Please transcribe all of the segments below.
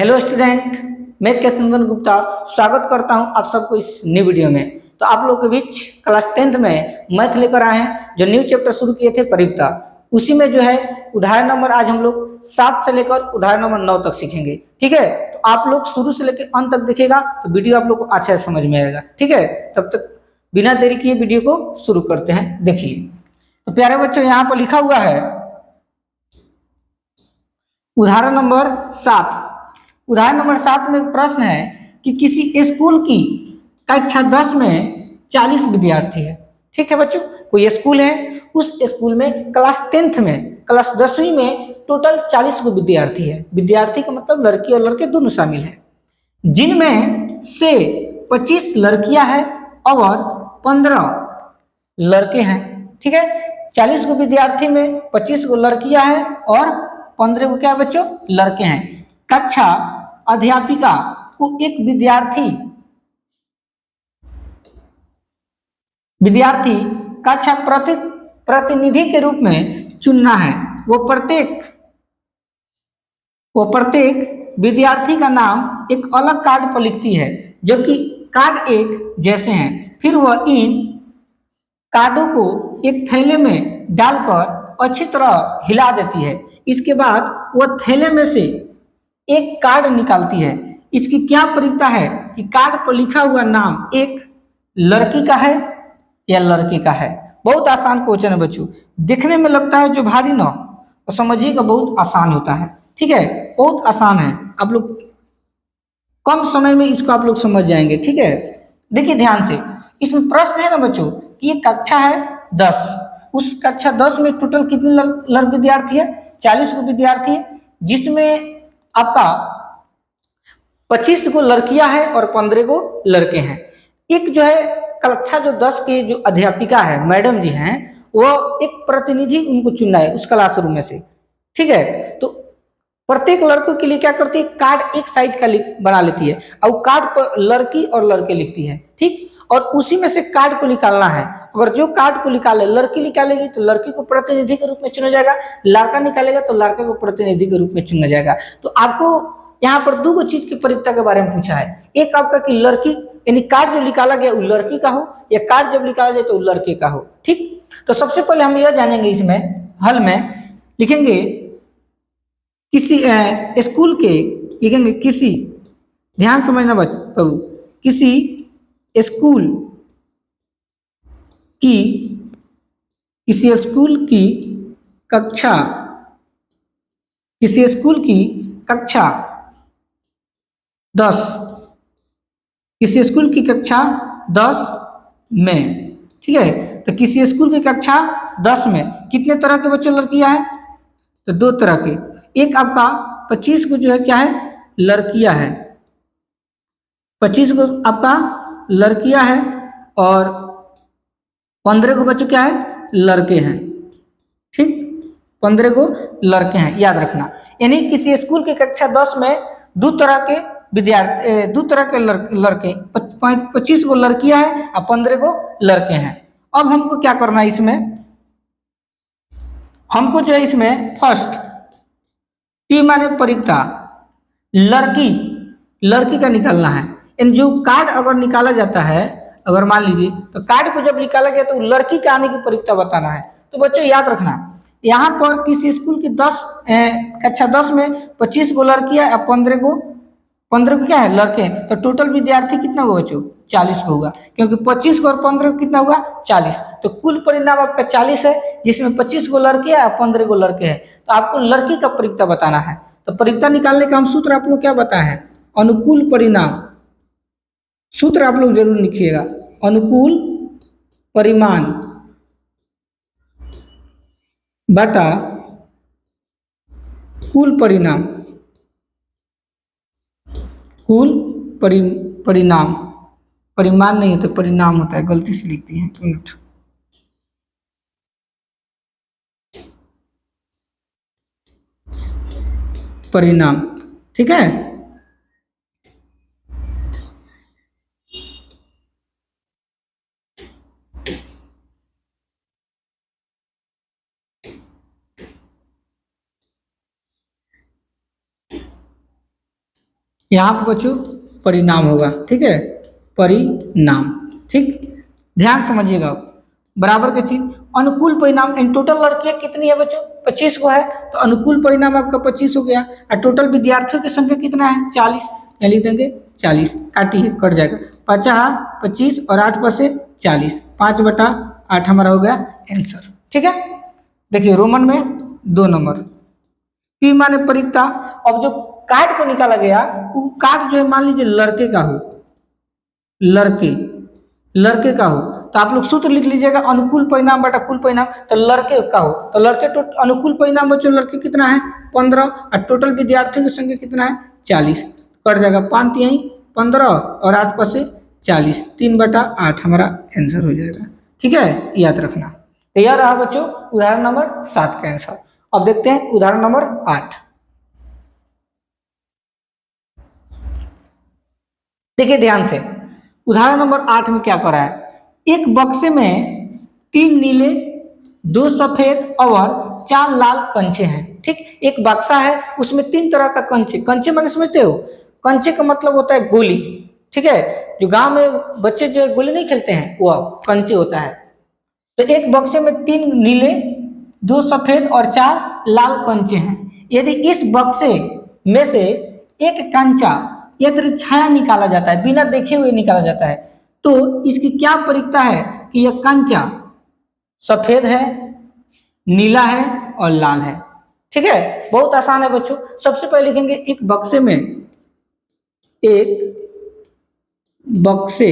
Hello student, मैं केशवनंदन गुप्ता स्वागत करता हूं आप सबको इस न्यू वीडियो में। तो आप लोगों के बीच क्लास 10th में मैथ लेकर आए हैं, जो न्यू चैप्टर शुरू किए थे परियुक्ता। उसी में जो है उदाहरण नंबर आज हम लोग 7 से लेकर उदाहरण नंबर 9 तक सीखेंगे। ठीक है, तो आप लोग शुरू से लेकर अंत तक देखिएगा तो वीडियो आप लोग को अच्छा से समझ में आएगा। ठीक है, तब तक बिना देरी किए वीडियो को शुरू करते हैं। देखिए तो प्यारे बच्चों, यहाँ पर लिखा हुआ है उदाहरण नंबर 7। उदाहरण नंबर 7 में प्रश्न है कि किसी स्कूल की कक्षा 10 में 40 विद्यार्थी है। ठीक है बच्चों, कोई स्कूल है, उस स्कूल में क्लास 10th में क्लास 10वीं में टोटल 40 को विद्यार्थी है। विद्यार्थी का मतलब लड़की और लड़के दोनों शामिल है, जिनमें से 25 लड़कियां हैं और 15 लड़के हैं। ठीक है, 40 को विद्यार्थी में 25 को लड़कियां हैं और 15 को क्या बच्चों, लड़के हैं। कक्षा अध्यापिका को एक विद्यार्थी कक्षा प्रतिनिधि के रूप में चुनना है। वो प्रत्येक विद्यार्थी का नाम एक अलग कार्ड पर लिखती है, जबकि कार्ड एक जैसे हैं। फिर वह इन कार्डों को एक थैले में डालकर अच्छी तरह हिला देती है। इसके बाद वह थैले में से एक कार्ड निकालती है। इसकी क्या प्रक्रिया है कि कार्ड पर लिखा हुआ नाम एक लड़की का है या लड़के का है। बहुत आसान क्वेश्चन है बच्चों, देखने में लगता है जो भारी ना, और समझिएगा बहुत आसान होता है। ठीक है, बहुत आसान है, आप लोग कम समय में इसको आप लोग समझ जाएंगे। ठीक है, देखिए ध्यान से, इसमें प्रश्न है ना बच्चों कि ये कक्षा है 10, उस कक्षा 10 में टोटल कितने विद्यार्थी है, 40 को विद्यार्थी है, जिसमें आपका 25 को लड़कियां हैं और 15 को लड़के हैं। एक जो है कक्षा जो 10 की जो अध्यापिका है, मैडम जी हैं, वो एक प्रतिनिधि उनको चुनना है उस क्लासरूम में से। ठीक है, तो प्रत्येक लड़कों के लिए क्या करती है, कार्ड एक साइज का बना लेती है और कार्ड पर लड़की और लड़के लिखती है। ठीक, और उसी में से कार्ड को निकालना है। अगर जो कार्ड को निकाले, लड़की निकालेगी तो लड़की को प्रतिनिधि के रूप में चुना जाएगा, लड़का निकालेगा तो लड़के को प्रतिनिधि के रूप में चुना जाएगा। तो आपको यहाँ पर दो चीज की प्रक्रिया के बारे में पूछा है। एक आपका कि लड़की यानी कार्ड जो निकाला गया वो लड़की का हो, या कार्ड जब निकाला जाए तो लड़के का हो। ठीक, तो सबसे पहले हम यह जानेंगे, इसमें हल में लिखेंगे किसी स्कूल के, लिखेंगे किसी, ध्यान समझना बच्चों, किसी स्कूल कक्षा किसी स्कूल की कक्षा 10, किसी स्कूल की कक्षा 10 में। ठीक है, तो किसी स्कूल की कक्षा 10 में कितने तरह के बच्चों लड़कियां हैं, तो 2 तरह के। एक आपका 25 को जो है क्या है, लड़कियां है, 25 को आपका लड़कियां है और 15 को बच्चों क्या है, लड़के हैं। ठीक, 15 को लड़के हैं, याद रखना। यानी किसी स्कूल की कक्षा 10 में 2 तरह के विद्यार्थी, 2 तरह के लड़के, 25 को लड़कियां हैं और 15 को लड़के हैं। अब हमको क्या करना है, इसमें हमको जो है इसमें फर्स्ट टी माने परिक्ता, लड़की का निकालना है। इन जो कार्ड अगर निकाला जाता है, अगर मान लीजिए तो कार्ड को जब निकाला गया तो लड़की के आने की परिक्ता बताना है। तो बच्चों याद रखना, यहाँ पर किसी स्कूल की कक्षा 10 में 25 को लड़कियां और 15 को क्या है, लड़के। तो टोटल विद्यार्थी कितना होगा बच्चों, 40 को होगा, क्योंकि 25 को और 15 को कितना होगा, 40। तो कुल परिणाम आपका 40 है, जिसमें 25 को लड़के हैं और 15 को लड़के हैं। तो आपको लड़की का परिक्ता बताना है। तो परिक्ता निकालने का हम सूत्र आप लोग क्या बताए हैं, अनुकूल परिणाम। सूत्र आप लोग जरूर लिखिएगा, अनुकूल परिमाण बटा कुल परिणाम, परिणाम, परिमाण नहीं होता, परिणाम होता है, गलती से लिखती हैं, उलट। परिणाम, ठीक है। यहाँ पर बच्चों परिणाम होगा, ठीक है, परिणाम, ठीक, ध्यान समझिएगा। बराबर के चीज अनुकूल परिणाम, इन टोटल लड़कियां कितनी है बच्चों, 25 को है, तो अनुकूल परिणाम आपका 25 हो गया। और टोटल विद्यार्थियों की संख्या कितना है, 40, यहाँ लिख देंगे 40, काटिए कट जाएगा, 50 25 और 8 पर से 40, 5/8 हमारा हो गया आंसर, ठीक है। देखिए रोमन में 2 नंबर, पी माने परिकता। अब जो कार्ड को निकाला गया वो कार्ड जो है मान लीजिए लड़के का हो, लड़के का हो, तो आप लोग सूत्र लिख लीजिएगा अनुकूल परिणाम बटा कुल परिणाम, तो लड़के का हो तो लड़के तो अनुकूल परिणाम बच्चों लड़के कितना है 15, और टोटल विद्यार्थियों की संख्या कितना है 40, कट जाएगा 5 यहीं 15 और 8 पर से 40, 3/8 हमारा आंसर हो जाएगा, ठीक है, याद रखना। तो यह रहा बच्चों उदाहरण नंबर 7 का आंसर। अब देखते हैं उदाहरण नंबर 8। देखिए ध्यान से, उदाहरण नंबर 8 में क्या कर रहा है, एक बक्से में 3 नीले 2 सफेद और 4 लाल कंचे हैं, ठीक। एक बक्सा है उसमें 3 तरह का कंचे, कंचे माने समझते हो, कंचे का मतलब होता है गोली, ठीक है, जो गांव में बच्चे जो गोली नहीं खेलते हैं वो कंचे होता है। तो एक बक्से में 3 नीले 2 सफेद और 4 लाल कंचे हैं। यदि इस बक्से में से एक कंचा यदि छाया निकाला जाता है, बिना देखे हुए निकाला जाता है, तो इसकी क्या परिकता है कि यह कंचा सफेद है, नीला है और लाल है, ठीक है। बहुत आसान है बच्चों। सबसे पहले लिखेंगे एक बक्से में, एक बक्से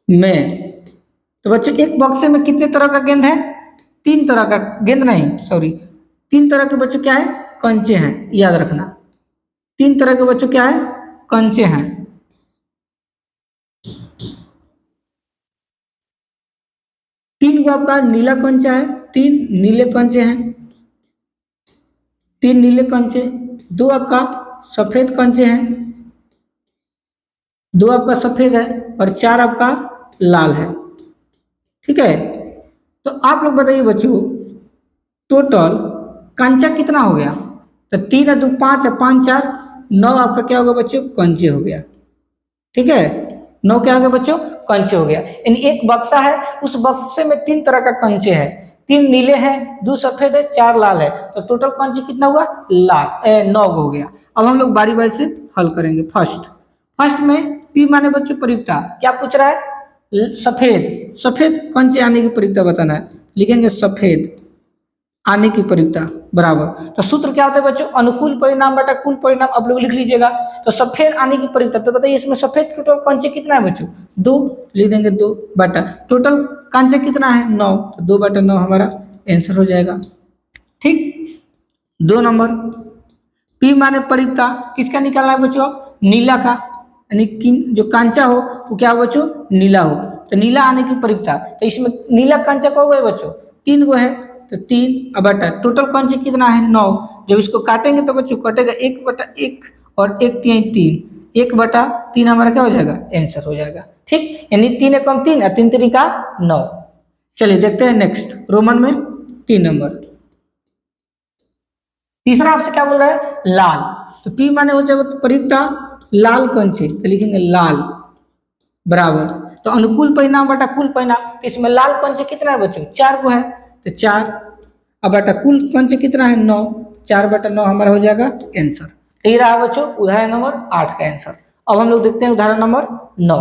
में, तो बच्चों एक बक्से में कितने तरह का गेंद है, 3 तरह का गेंद, नहीं सॉरी 3 तरह के बच्चों क्या है कंचे हैं, याद रखना 3 तरह के बच्चों क्या है कंचे हैं। तीन को आपका नीला कंचा है, 3 नीले कंचे हैं, 3 नीले कंचे, 2 आपका सफेद कंचे हैं, 2 आपका सफेद है और 4 आपका लाल है, ठीक है। तो आप लोग बताइए बच्चों टोटल कंचा कितना हो गया, तो 3 और 2 5 और 5 4 9 आपका क्या होगा बच्चों कंचे हो गया, ठीक है, 9 क्या हो गया बच्चों कंचे हो गया। यानी एक बक्सा है उस बक्से में 3 तरह का कंचे है, 3 नीले हैं 2 सफेद है 4 लाल है, तो टोटल कंचे कितना हुआ 9 हो गया। अब हम लोग बारी बारी से हल करेंगे। फर्स्ट में पी माने बच्चों परिकता, क्या पूछ रहा है सफेद कंचे आने की परिकता बताना है, लिखेंगे सफेद आने की परिकता बराबर, तो सूत्र क्या होता है बच्चों अनुकूल परिणाम बटा कुल परिणाम, आप लोग लिख लीजिएगा। तो सफेद आने की परिकता, तो बताइए इसमें सफेद टोटल कंचे कितना है बच्चों 2, लिख देंगे 2 बटा टोटल कंचे कितना है 9, तो 2/9 हमारा आंसर हो जाएगा, ठीक। 2 नंबर पी माने परिकता, किसका निकालना है बच्चों नीला का, यानी जो कांचा हो वो क्या हो बच्चों नीला हो, तो नीला आने की परिकता, तो इसमें नीला कांचा को गए बच्चों 3 गो है, तो 3 बटा टोटल कंचे कितना है 9, जब इसको काटेंगे तो बच्चों कटेगा 1/1 और 1 3 1/3 हमारा क्या हो जाएगा आंसर हो जाएगा, ठीक। यानी 3 एकम 3 और 3 3 का 9। चलिए देखते हैं नेक्स्ट रोमन में 3 नंबर। तीसरा आपसे क्या बोल रहा है लाल, तो पी माने हो जाएगा परिकता लाल कंचे, तो लिखेंगे लाल बराबर, तो अनुकूल परिणाम बटा कुल परिणाम, तो इसमें लाल कंचे कितना है बच्चों 4 को है, तो 4 अब बटा कुल कंचे कितना है 9, 4/9 हमारा हो जाएगा आंसर। तो ये रहा बच्चों उदाहरण नंबर 8 का आंसर। अब हम लोग देखते हैं उदाहरण नंबर 9।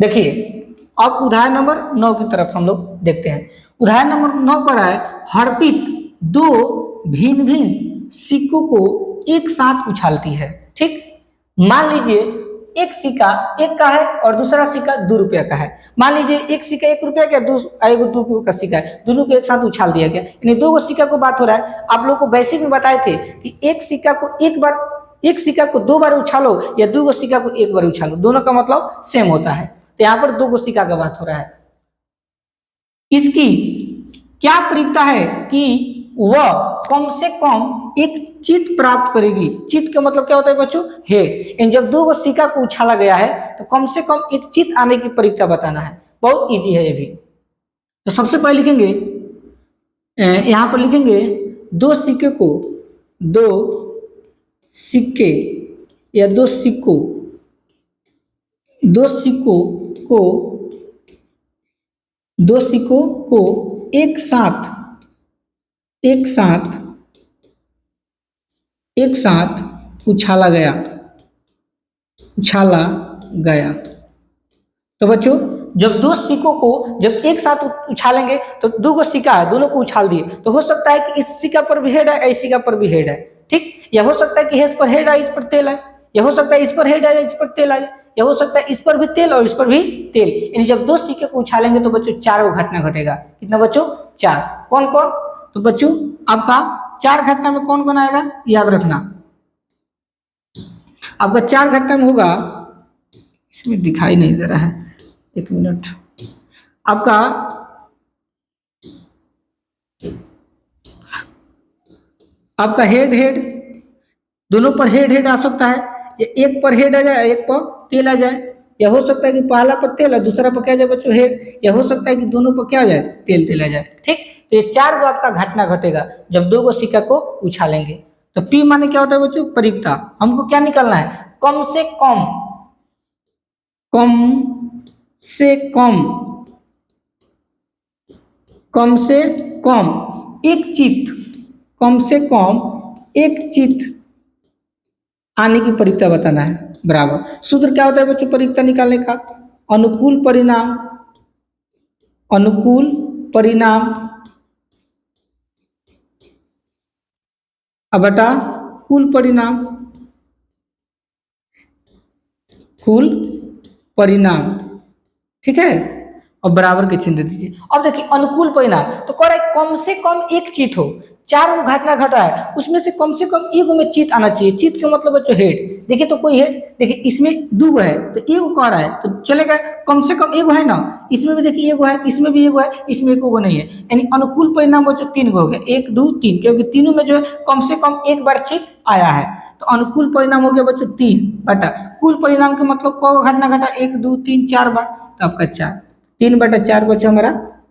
देखिए अब उदाहरण नंबर 9 की तरफ हम लोग देखते हैं। उदाहरण नंबर 9 पर है हर्पित 2 भिन्न भिन्न सिक्कों को एक साथ उछालती है, ठीक। मान लीजिए एक सिक्का 1 का है और दूसरा सिक्का 2 रुपया का है, मान लीजिए एक सिक्का 1 रुपया का, एगो 2 रुपये का सिक्का है, दोनों को एक साथ उछाल दिया गया, यानी 2 सिक्का को बात हो रहा है। आप लोग को बेसिक में बताए थे कि एक सिक्का को 2 बार उछालो या 2 सिक्का को 1 बार उछालो, दोनों का मतलब सेम होता है, तो यहाँ पर 2 सिक्का का बात हो रहा है। इसकी क्या परिकता है कि वह कम से कम एक चित प्राप्त करेगी, चित का मतलब क्या होता है बच्चों हेड, जब 2 सिक्का को उछाला गया है तो कम से कम एक चित आने की परिकता बताना है, बहुत इजी है ये भी। तो सबसे पहले लिखेंगे यहाँ पर लिखेंगे दो सिक्के को दो सिक्के या दो सिक्कों को दो सिक्कों को एक साथ उछाला गया। तो बच्चों जब दो सिक्कों को जब एक साथ उछालेंगे तो दो गो सिक्का है, दोनों को उछाल दिए, तो हो सकता है कि इस सिक्का पर भी हेड है, इस सिक्का पर भी हेड है, ठीक। या हो सकता है कि इस पर हेड है, इस पर तेल है, या हो सकता है इस पर हेड है, इस पर तेल है, या हो सकता है इस पर भी तेल और इस पर भी तेल। यानी जब दो सिक्के को उछालेंगे तो बच्चों 4 गो घटना घटेगा। कितना बच्चों? 4। कौन कौन? तो बच्चों आपका 4 घटना में कौन कौन आएगा याद रखना। आपका 4 घटना में होगा, इसमें दिखाई नहीं दे रहा है, 1 मिनट। आपका हेड दोनों पर हेड आ सकता है, या एक पर हेड आ जाए, एक पर तेल आ जाए, या हो सकता है कि पहला पर तेल है, दूसरा पर क्या जाए बच्चों हेड, या हो सकता है कि दोनों पर क्या आ जाए तेल आ जाए, ठीक। तो ये 4 गो आपका घटना घटेगा जब 2 गो सिक्का को उछालेंगे। तो पी माने क्या होता है बच्चों? परिक्ता। हमको क्या निकालना है? कम से कम एक चित आने की परिक्ता बताना है। बराबर सूत्र क्या होता है बच्चों परिक्ता निकालने का? अनुकूल परिणाम बटा कुल परिणाम, ठीक है। और बराबर के चिन्ह दे दीजिए। अब देखिए अनुकूल परिणाम तो कह रहा है कम से कम एक चित हो, 4 गो घटना घटा है, उसमें से कम एक में चित आना चाहिए। चित का मतलब बच्चों हेड। देखिए तो कोई हेड, देखिए इसमें 2 गो है तो एगो कह रहा है तो चलेगा, कम से कम एगो है ना, इसमें भी देखिए एगो है, इसमें भी एगो है, इसमें एक गो नहीं है, यानी अनुकूल परिणाम बच्चों 3 गो हो गया, 1 2 3, क्योंकि तीनों में जो है कम से कम एक बार चित आया है। तो अनुकूल परिणाम हो गया बच्चों 3 बटा कुल परिणाम का मतलब कौ घटना घटा? 1 2 3 4 बार, तो आपका 4, 3 बटा 4 बच्चों हमारा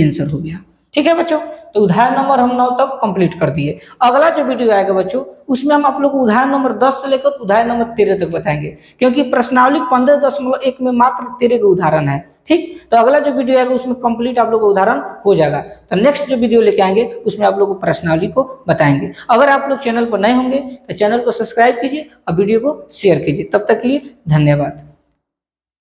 आंसर हो गया। ठीक है बच्चों, तो उदाहरण नंबर हम 9 तक कंप्लीट कर दिए। अगला जो वीडियो आएगा बच्चों उसमें हम आप लोग को उदाहरण नंबर 10 से लेकर उदाहरण नंबर 13 तक बताएंगे, क्योंकि प्रश्नावली 15.1 में मात्र 13 का उदाहरण है। ठीक, तो अगला जो वीडियो आएगा उसमें कंप्लीट आप लोग का उदाहरण हो जाएगा। तो नेक्स्ट जो वीडियो लेके आएंगे उसमें आप लोग को प्रश्नावली को बताएंगे। अगर आप लोग चैनल पर नए होंगे तो चैनल को सब्सक्राइब कीजिए और वीडियो को शेयर कीजिए। तब तक के लिए धन्यवाद।